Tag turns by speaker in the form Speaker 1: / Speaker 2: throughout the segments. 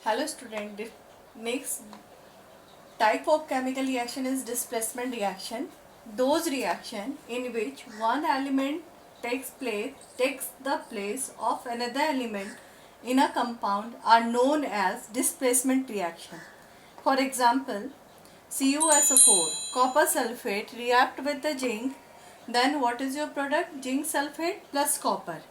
Speaker 1: Hello student, the next type of chemical reaction is displacement reaction. Those reaction in which one element takes the place of another element in a compound are known as displacement reaction. For example, CuSO4, copper sulfate react with the zinc, then what is your product? Zinc sulfate plus copper.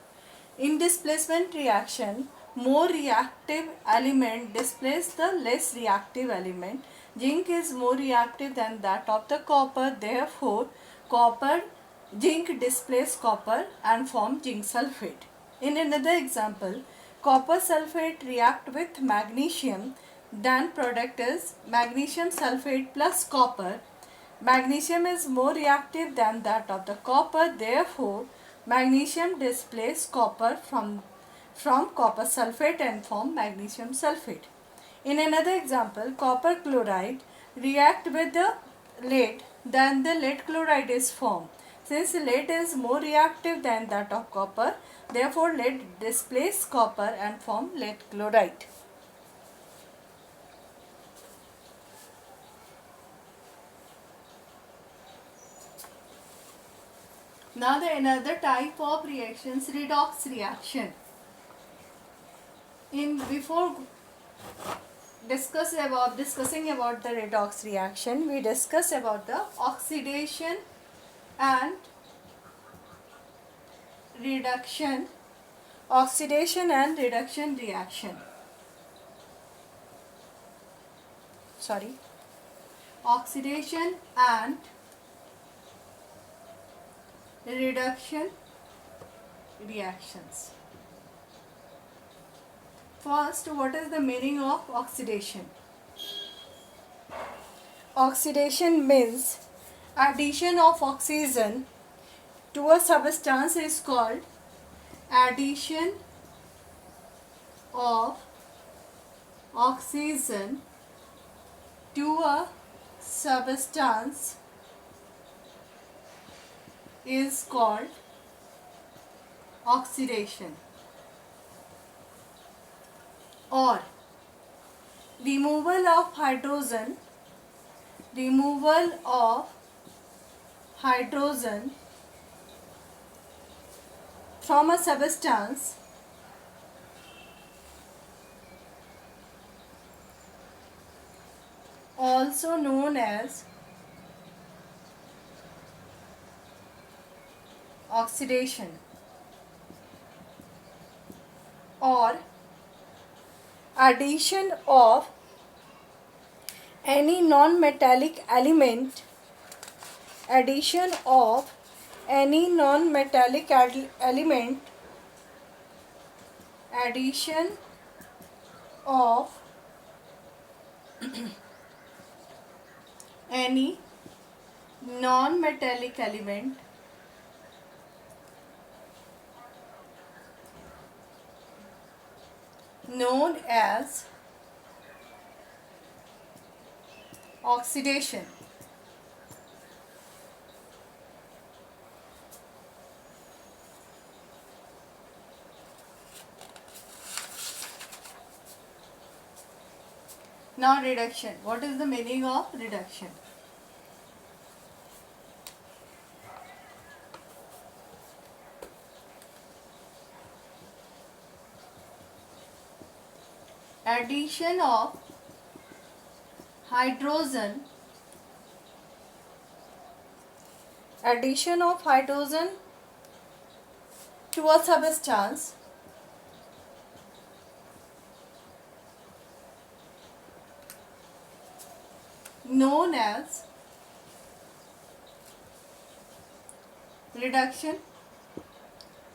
Speaker 1: In displacement reaction, more reactive element displace the less reactive element. Zinc is more reactive than that of the copper, therefore zinc displace copper and form zinc sulfate. In another example, copper sulfate react with magnesium, then product is magnesium sulfate plus copper. Magnesium is more reactive than that of the copper, therefore magnesium displaces copper from copper sulfate and form magnesium sulfate. In another example, copper chloride react with the lead, then the lead chloride is formed. Since lead is more reactive than that of copper, therefore lead displaces copper and form lead chloride. Now the another type of reactions, redox reaction. Before discussing about the redox reaction, we discuss about the oxidation and reduction reaction. Oxidation and reduction reactions. First, what is the meaning of oxidation? Oxidation means addition of oxygen to a substance is called addition of oxygen to a substance is called oxidation. Or removal of hydrogen from a substance also known as oxidation. Or addition of any non-metallic element addition of any non-metallic element known as oxidation. Now reduction. What is the meaning of reduction? Addition of hydrogen to a substance known as reduction.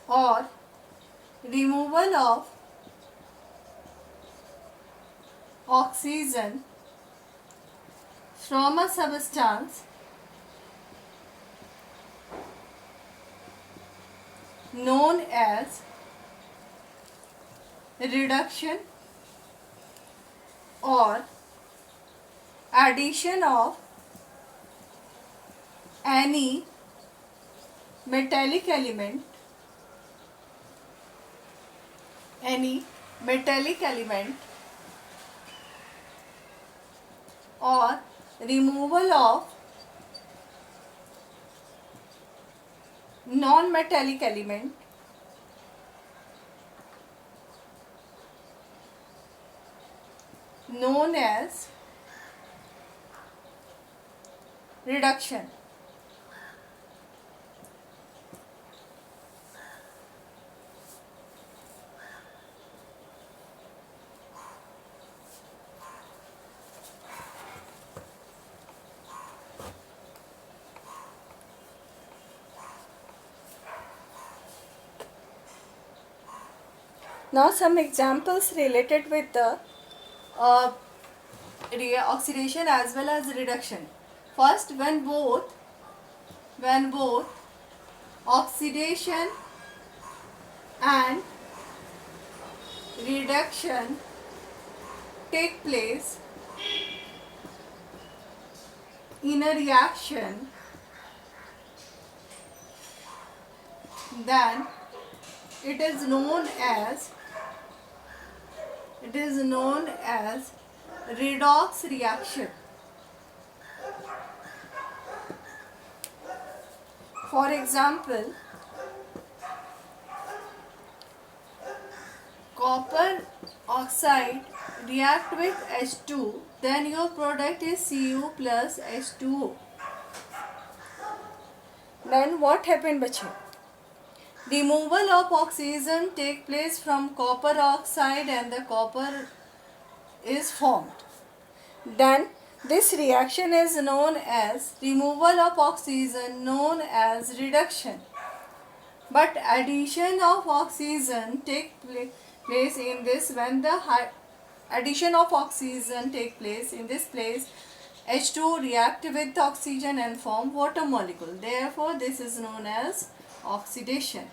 Speaker 1: Or removal of oxygen from a substance known as reduction. Or addition of any metallic element or removal of non-metallic element known as reduction. Now some examples related with the oxidation as well as reduction. First, when both oxidation and reduction take place in a reaction, then it is known as redox reaction. For example, copper oxide react with H2, then your product is Cu plus H2O. Then what happened, bache? Removal of oxygen take place from copper oxide and the copper is formed. Then this reaction is known as removal of oxygen, known as reduction. But addition of oxygen take place in this when the addition of oxygen take place in this place, H2 react with the oxygen and form water molecule. Therefore, this is known as oxidation.